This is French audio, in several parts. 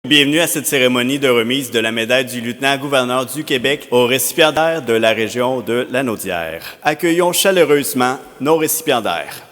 Bienvenue à cette cérémonie de remise de la médaille du lieutenant-gouverneur du Québec aux récipiendaires de la région de Lanaudière. Accueillons chaleureusement nos récipiendaires.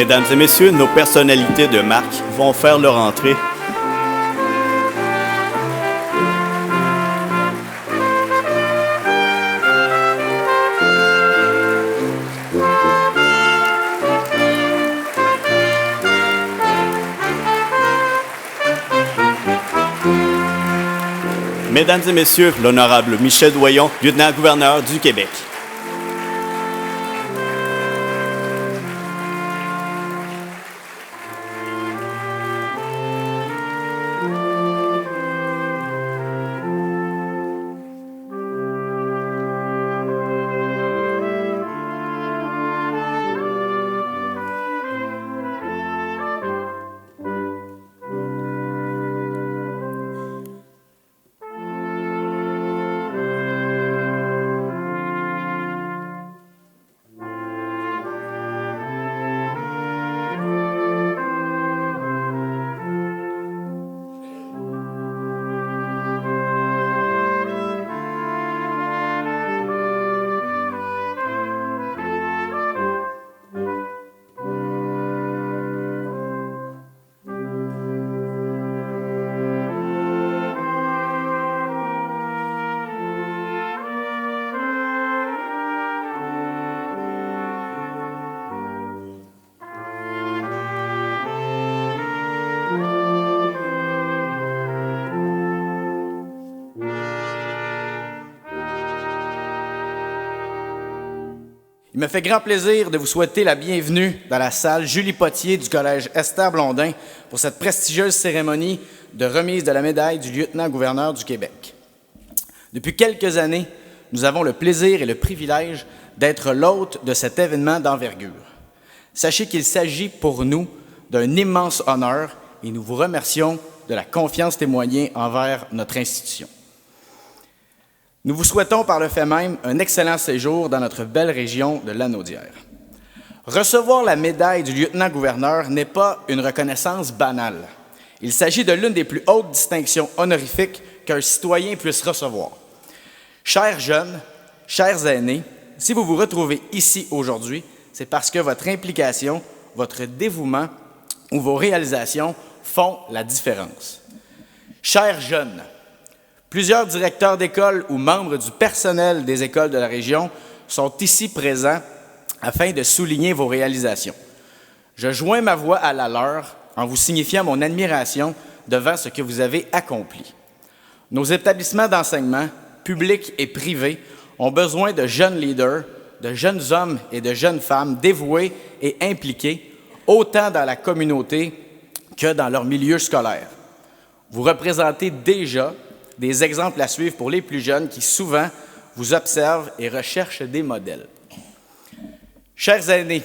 Mesdames et messieurs, nos personnalités de marque vont faire leur entrée. Mesdames et messieurs, l'honorable Michel Doyon, lieutenant-gouverneur du Québec. Il me fait grand plaisir de vous souhaiter la bienvenue dans la salle Julie Potier du Collège Esther Blondin pour cette prestigieuse cérémonie de remise de la médaille du lieutenant-gouverneur du Québec. Depuis quelques années, nous avons le plaisir et le privilège d'être l'hôte de cet événement d'envergure. Sachez qu'il s'agit pour nous d'un immense honneur et nous vous remercions de la confiance témoignée envers notre institution. Nous vous souhaitons par le fait même un excellent séjour dans notre belle région de Lanaudière. Recevoir la médaille du lieutenant-gouverneur n'est pas une reconnaissance banale. Il s'agit de l'une des plus hautes distinctions honorifiques qu'un citoyen puisse recevoir. Chers jeunes, chers aînés, si vous vous retrouvez ici aujourd'hui, c'est parce que votre implication, votre dévouement ou vos réalisations font la différence. Chers jeunes, plusieurs directeurs d'école ou membres du personnel des écoles de la région sont ici présents afin de souligner vos réalisations. Je joins ma voix à la leur en vous signifiant mon admiration devant ce que vous avez accompli. Nos établissements d'enseignement, publics et privés, ont besoin de jeunes leaders de jeunes hommes et de jeunes femmes dévoués et impliqués, autant dans la communauté que dans leur milieu scolaire. Vous représentez déjà des exemples à suivre pour les plus jeunes qui souvent vous observent et recherchent des modèles. Chers aînés,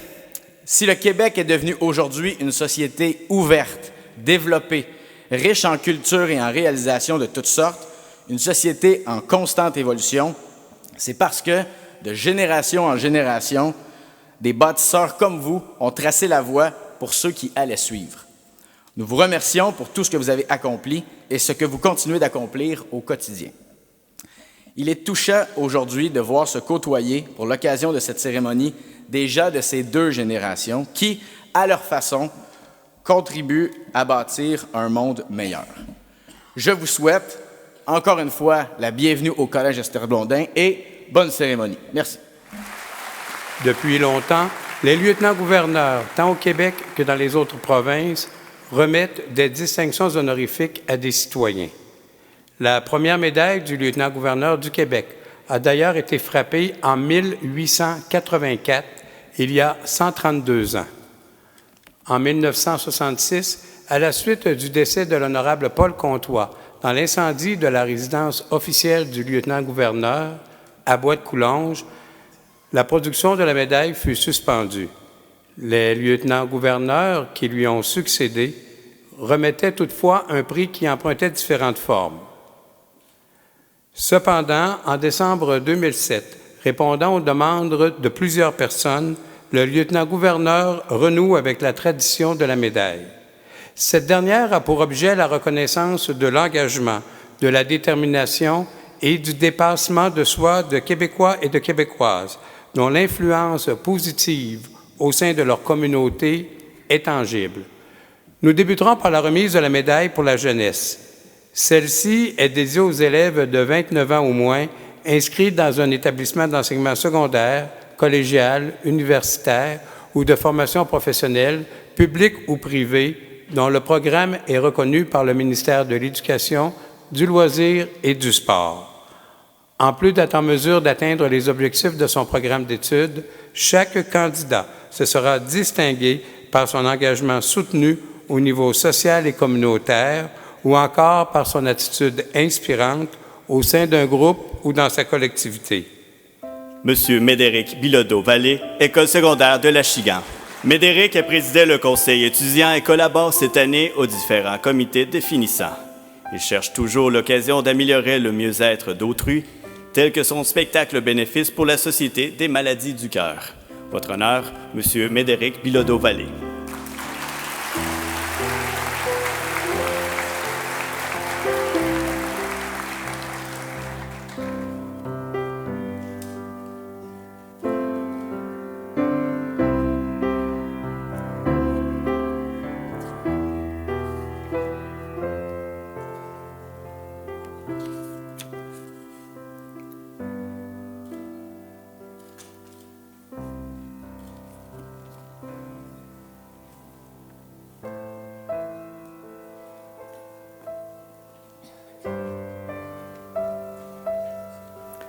si le Québec est devenu aujourd'hui une société ouverte, développée, riche en culture et en réalisations de toutes sortes, une société en constante évolution, c'est parce que, de génération en génération, des bâtisseurs comme vous ont tracé la voie pour ceux qui allaient suivre. Nous vous remercions pour tout ce que vous avez accompli et ce que vous continuez d'accomplir au quotidien. Il est touchant aujourd'hui de voir se côtoyer, pour l'occasion de cette cérémonie, des gens de ces deux générations qui, à leur façon, contribuent à bâtir un monde meilleur. Je vous souhaite, encore une fois, la bienvenue au Collège Esther Blondin et bonne cérémonie. Merci. Depuis longtemps, les lieutenants-gouverneurs, tant au Québec que dans les autres provinces, remettent des distinctions honorifiques à des citoyens. La première médaille du lieutenant-gouverneur du Québec a d'ailleurs été frappée en 1884, il y a 132 ans. En 1966, à la suite du décès de l'honorable Paul Comtois dans l'incendie de la résidence officielle du lieutenant-gouverneur à Bois-de-Coulonges, la production de la médaille fut suspendue. Les lieutenants-gouverneurs qui lui ont succédé remettaient toutefois un prix qui empruntait différentes formes. Cependant, en décembre 2007, répondant aux demandes de plusieurs personnes, le lieutenant-gouverneur renoue avec la tradition de la médaille. Cette dernière a pour objet la reconnaissance de l'engagement, de la détermination et du dépassement de soi de Québécois et de Québécoises, dont l'influence positive au sein de leur communauté est tangible. Nous débuterons par la remise de la médaille pour la jeunesse. Celle-ci est dédiée aux élèves de 29 ans ou moins inscrits dans un établissement d'enseignement secondaire, collégial, universitaire ou de formation professionnelle, public ou privé, dont le programme est reconnu par le ministère de l'Éducation, du loisir et du sport. En plus d'être en mesure d'atteindre les objectifs de son programme d'études, chaque candidat se sera distingué par son engagement soutenu au niveau social et communautaire ou encore par son attitude inspirante au sein d'un groupe ou dans sa collectivité. Monsieur Médéric Bilodeau-Vallée, École secondaire de l'Achigan. Médéric a présidé le conseil étudiant et collabore cette année aux différents comités définissants. Il cherche toujours l'occasion d'améliorer le mieux-être d'autrui, tel que son spectacle bénéfice pour la Société des maladies du cœur. Votre honneur, Monsieur Médéric Bilodeau-Vallée.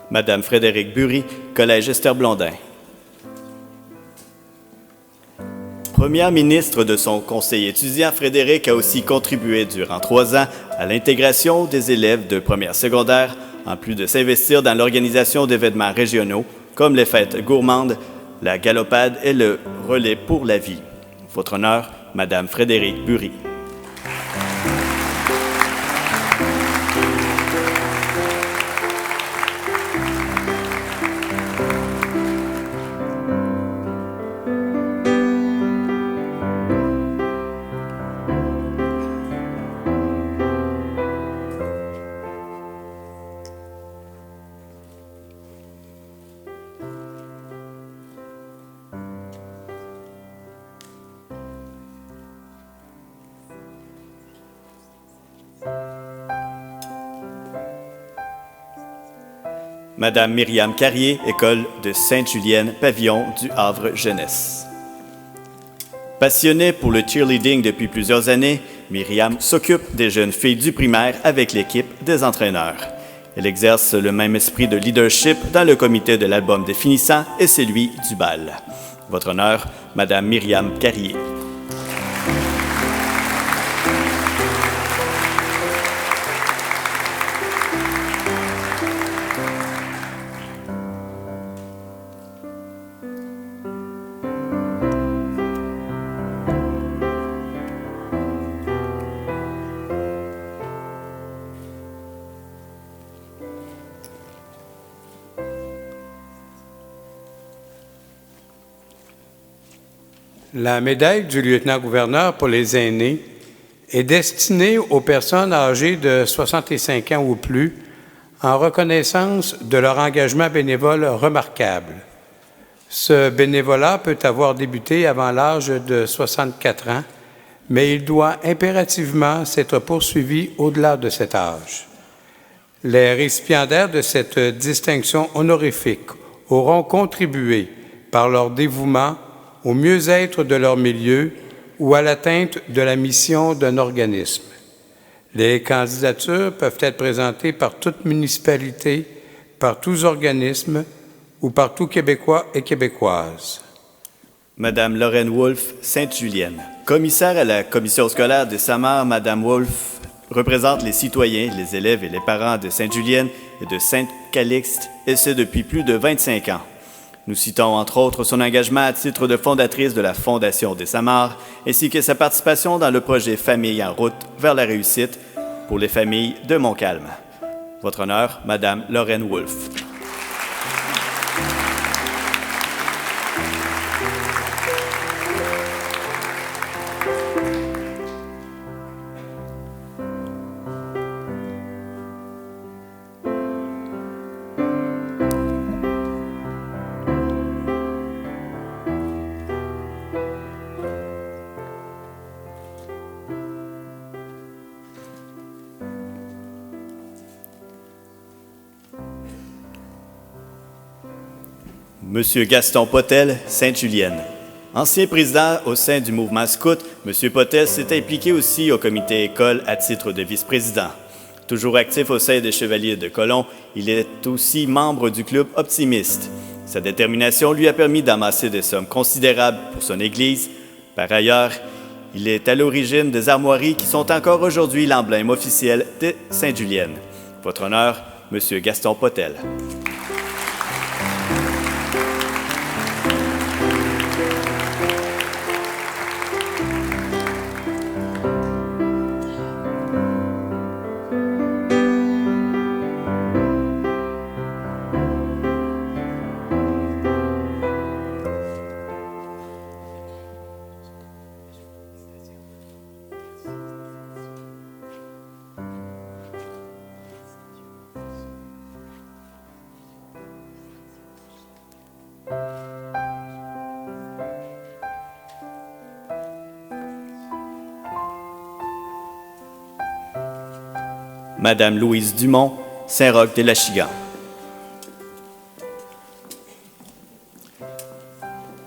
Madame Frédérique Bury, Collège Esther Blondin. Première ministre de son conseil étudiant, Frédérique a aussi contribué durant 3 ans à l'intégration des élèves de première secondaire, en plus de s'investir dans l'organisation d'événements régionaux comme les fêtes gourmandes, la galopade et le relais pour la vie. Votre honneur, Madame Frédérique Bury. Madame Myriam Carrier, École de Sainte-Julienne, Pavillon du Havre Jeunesse. Passionnée pour le cheerleading depuis plusieurs années, Myriam s'occupe des jeunes filles du primaire avec l'équipe des entraîneurs. Elle exerce le même esprit de leadership dans le comité de l'album définissant et celui du bal. Votre honneur, Madame Myriam Carrier. La médaille du lieutenant-gouverneur pour les aînés est destinée aux personnes âgées de 65 ans ou plus en reconnaissance de leur engagement bénévole remarquable. Ce bénévolat peut avoir débuté avant l'âge de 64 ans, mais il doit impérativement s'être poursuivi au-delà de cet âge. Les récipiendaires de cette distinction honorifique auront contribué par leur dévouement au mieux-être de leur milieu ou à l'atteinte de la mission d'un organisme. Les candidatures peuvent être présentées par toute municipalité, par tous organismes ou par tout Québécois et Québécoises. Madame Lorraine Wolfe, Sainte-Julienne. Commissaire à la commission scolaire de Samar, Madame Wolfe représente les citoyens, les élèves et les parents de Sainte-Julienne et de Sainte-Calixte, et ce depuis plus de 25 ans. Nous citons entre autres son engagement à titre de fondatrice de la Fondation des Samars, ainsi que sa participation dans le projet Famille en route vers la réussite pour les familles de Montcalm. Votre honneur, Madame Lorraine Wolfe. Monsieur Gaston Potel, Sainte-Julienne. Ancien président au sein du mouvement scout, Monsieur Potel s'est impliqué aussi au comité école à titre de vice-président. Toujours actif au sein des Chevaliers de Colomb, il est aussi membre du club Optimiste. Sa détermination lui a permis d'amasser des sommes considérables pour son Église. Par ailleurs, il est à l'origine des armoiries qui sont encore aujourd'hui l'emblème officiel de Sainte-Julienne. Votre honneur, Monsieur Gaston Potel. Madame Louise Dumont, Saint-Roch-de-l'Achigan.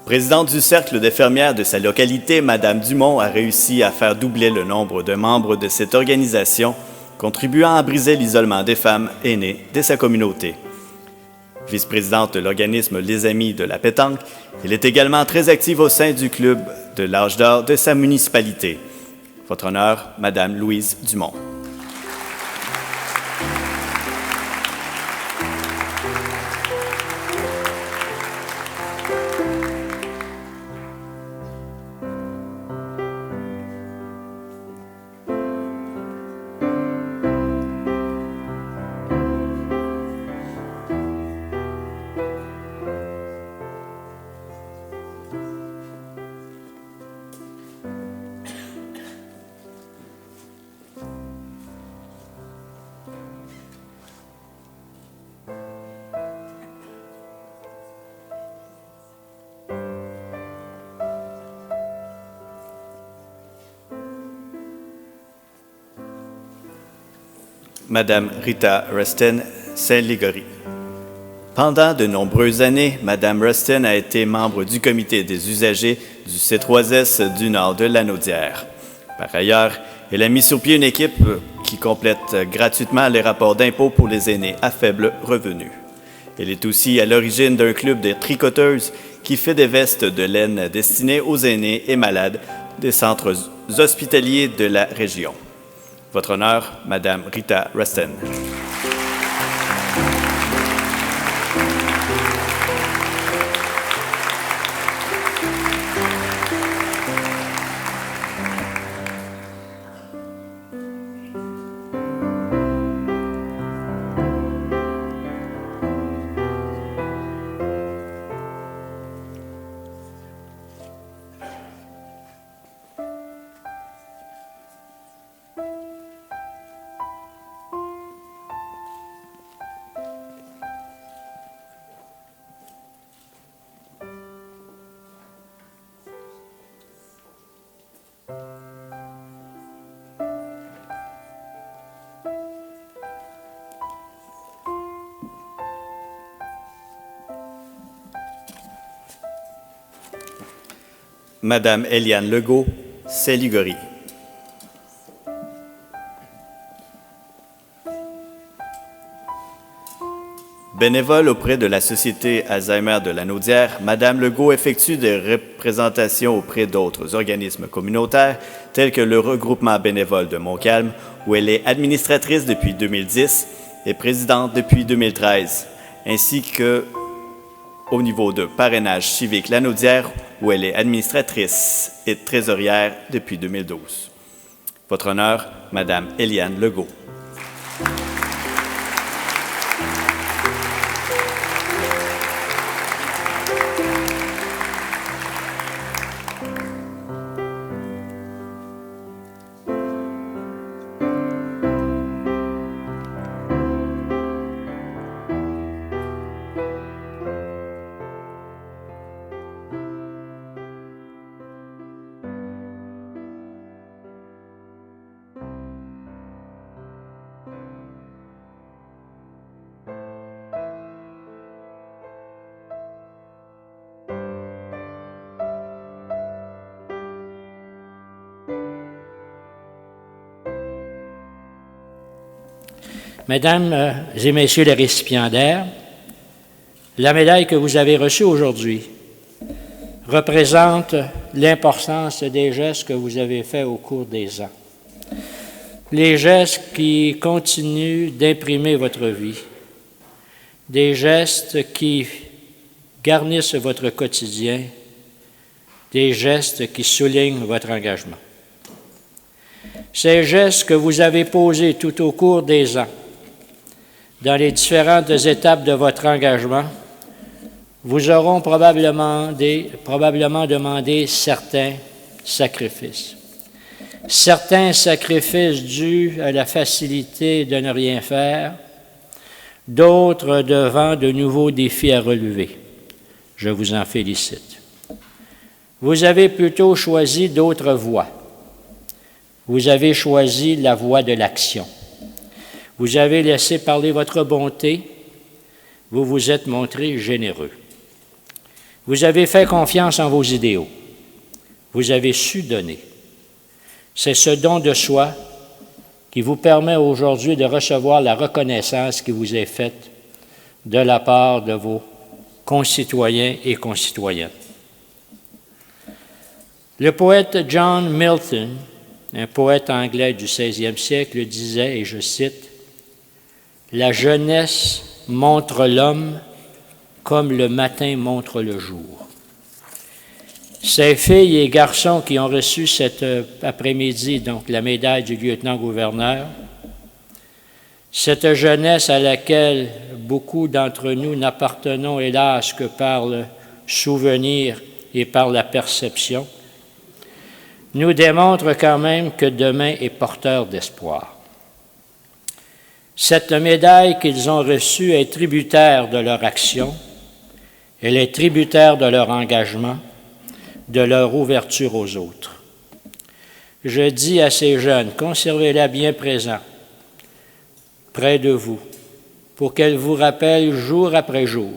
Présidente du Cercle d'infirmières de sa localité, Madame Dumont a réussi à faire doubler le nombre de membres de cette organisation, contribuant à briser l'isolement des femmes aînées de sa communauté. Vice-présidente de l'organisme Les Amis de la Pétanque, elle est également très active au sein du club de l'âge d'or de sa municipalité. Votre honneur, Madame Louise Dumont. Madame Rita Rustin, Saint-Légory. Pendant de nombreuses années, Madame Rustin a été membre du comité des usagers du C3S du nord de Lanaudière. Par ailleurs, elle a mis sur pied une équipe qui complète gratuitement les rapports d'impôts pour les aînés à faible revenu. Elle est aussi à l'origine d'un club de tricoteuses qui fait des vestes de laine destinées aux aînés et malades des centres hospitaliers de la région. Votre honneur, Madame Rita Rustin. Madame Eliane Legault, Saint-Ligory. Bénévole auprès de la Société Alzheimer de Lanaudière, Madame Legault effectue des représentations auprès d'autres organismes communautaires tels que le Regroupement bénévole de Montcalm, où elle est administratrice depuis 2010 et présidente depuis 2013, ainsi que au niveau de parrainage civique Lanaudière, où elle est administratrice et trésorière depuis 2012. Votre honneur, Madame Eliane Legault. Mesdames et Messieurs les récipiendaires, la médaille que vous avez reçue aujourd'hui représente l'importance des gestes que vous avez faits au cours des ans. Les gestes qui continuent d'imprimer votre vie, des gestes qui garnissent votre quotidien, des gestes qui soulignent votre engagement. Ces gestes que vous avez posés tout au cours des ans, dans les différentes étapes de votre engagement, vous auront probablement demandé certains sacrifices. Certains sacrifices dus à la facilité de ne rien faire, d'autres devant de nouveaux défis à relever. Je vous en félicite. Vous avez plutôt choisi d'autres voies. Vous avez choisi la voie de l'action. Vous avez laissé parler votre bonté, vous vous êtes montré généreux. Vous avez fait confiance en vos idéaux, vous avez su donner. C'est ce don de soi qui vous permet aujourd'hui de recevoir la reconnaissance qui vous est faite de la part de vos concitoyens et concitoyennes. Le poète John Milton, un poète anglais du 16e siècle, disait, et je cite, « La jeunesse montre l'homme comme le matin montre le jour. » Ces filles et garçons qui ont reçu cet après-midi donc la médaille du lieutenant-gouverneur, cette jeunesse à laquelle beaucoup d'entre nous n'appartenons hélas que par le souvenir et par la perception, nous démontrent quand même que demain est porteur d'espoir. Cette médaille qu'ils ont reçue est tributaire de leur action, elle est tributaire de leur engagement, de leur ouverture aux autres. Je dis à ces jeunes, conservez-la bien présent, près de vous, pour qu'elle vous rappelle jour après jour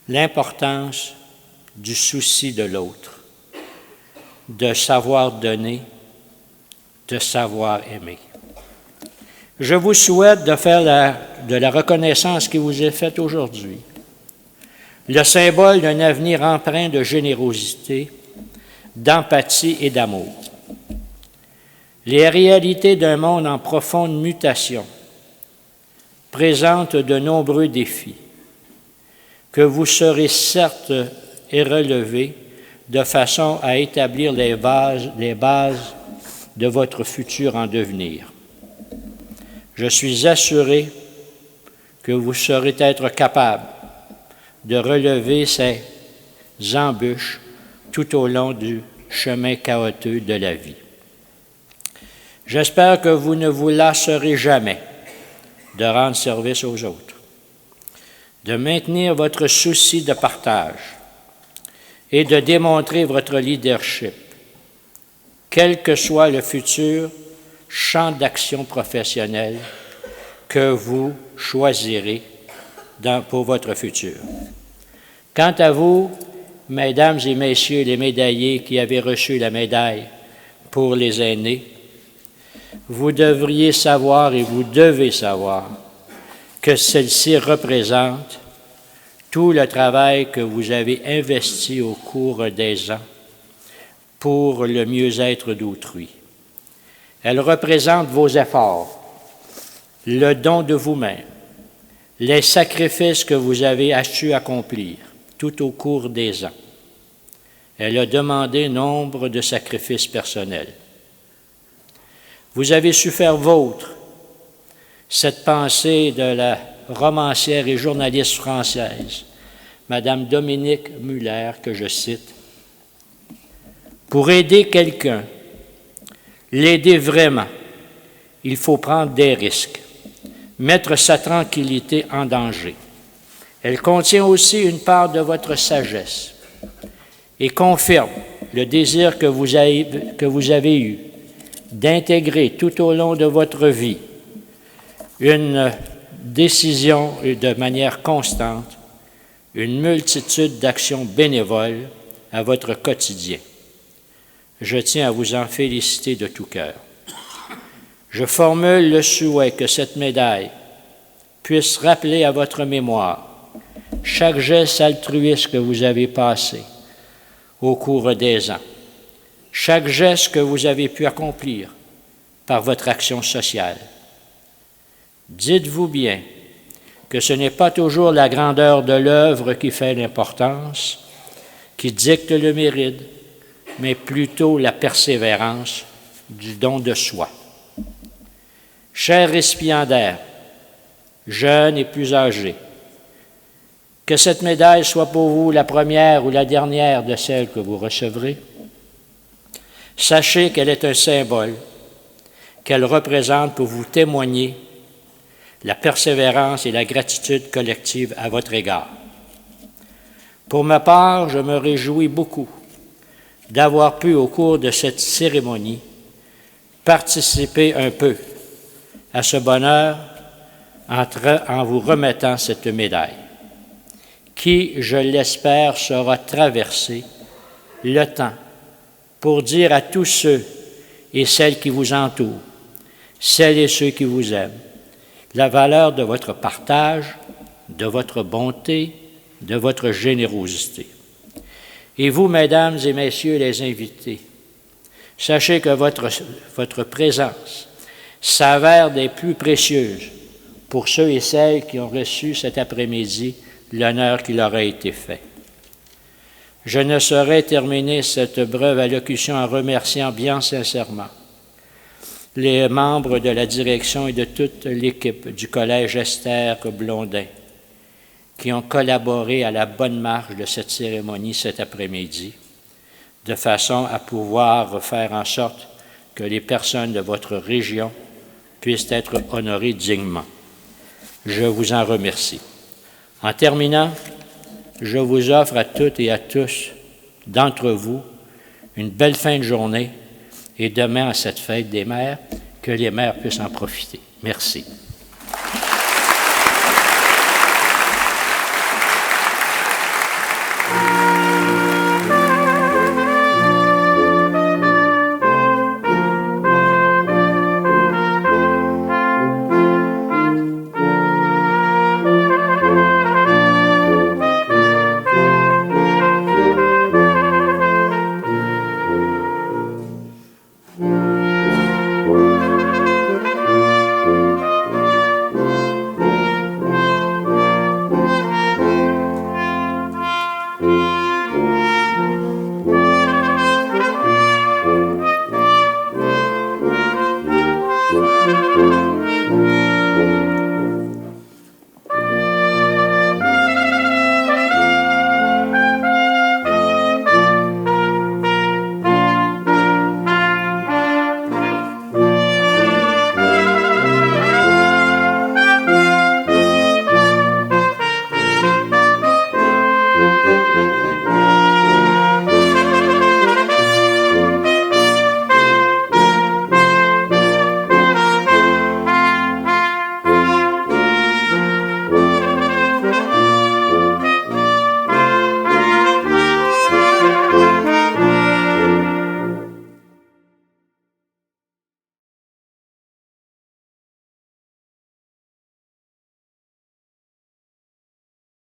l'importance du souci de l'autre, de savoir donner de savoir aimer. Je vous souhaite de faire de la reconnaissance qui vous est faite aujourd'hui le symbole d'un avenir empreint de générosité, d'empathie et d'amour. Les réalités d'un monde en profonde mutation présentent de nombreux défis que vous saurez certes relever de façon à établir les bases de votre futur en devenir. Je suis assuré que vous saurez être capable de relever ces embûches tout au long du chemin chaotique de la vie. J'espère que vous ne vous lasserez jamais de rendre service aux autres, de maintenir votre souci de partage et de démontrer votre leadership, quel que soit le futur champ d'action professionnel que vous choisirez pour votre futur. Quant à vous, mesdames et messieurs les médaillés qui avez reçu la médaille pour les aînés, vous devriez savoir et vous devez savoir que celle-ci représente tout le travail que vous avez investi au cours des ans pour le mieux-être d'autrui. Elle représente vos efforts, le don de vous-même, les sacrifices que vous avez su accomplir tout au cours des ans. Elle a demandé nombre de sacrifices personnels. Vous avez su faire vôtre cette pensée de la romancière et journaliste française, Madame Dominique Muller, que je cite. Pour aider quelqu'un, l'aider vraiment, il faut prendre des risques, mettre sa tranquillité en danger. Elle contient aussi une part de votre sagesse et confirme le désir que vous avez eu d'intégrer tout au long de votre vie une décision et de manière constante, une multitude d'actions bénévoles à votre quotidien. Je tiens à vous en féliciter de tout cœur. Je formule le souhait que cette médaille puisse rappeler à votre mémoire chaque geste altruiste que vous avez passé au cours des ans, chaque geste que vous avez pu accomplir par votre action sociale. Dites-vous bien que ce n'est pas toujours la grandeur de l'œuvre qui fait l'importance, qui dicte le mérite, mais plutôt la persévérance du don de soi. Chers récipiendaires, jeunes et plus âgés, que cette médaille soit pour vous la première ou la dernière de celles que vous recevrez. Sachez qu'elle est un symbole, qu'elle représente pour vous témoigner la persévérance et la gratitude collective à votre égard. Pour ma part, je me réjouis beaucoup d'avoir pu, au cours de cette cérémonie, participer un peu à ce bonheur en vous remettant cette médaille, qui, je l'espère, sera traversée le temps pour dire à tous ceux et celles qui vous entourent, celles et ceux qui vous aiment, la valeur de votre partage, de votre bonté, de votre générosité. Et vous, mesdames et messieurs les invités, sachez que votre présence s'avère des plus précieuses pour ceux et celles qui ont reçu cet après-midi l'honneur qui leur a été fait. Je ne saurais terminer cette brève allocution en remerciant bien sincèrement les membres de la direction et de toute l'équipe du Collège Esther Blondin qui ont collaboré à la bonne marche de cette cérémonie cet après-midi, de façon à pouvoir faire en sorte que les personnes de votre région puissent être honorées dignement. Je vous en remercie. En terminant, je vous offre à toutes et à tous d'entre vous une belle fin de journée et demain à cette fête des mères, que les mères puissent en profiter. Merci.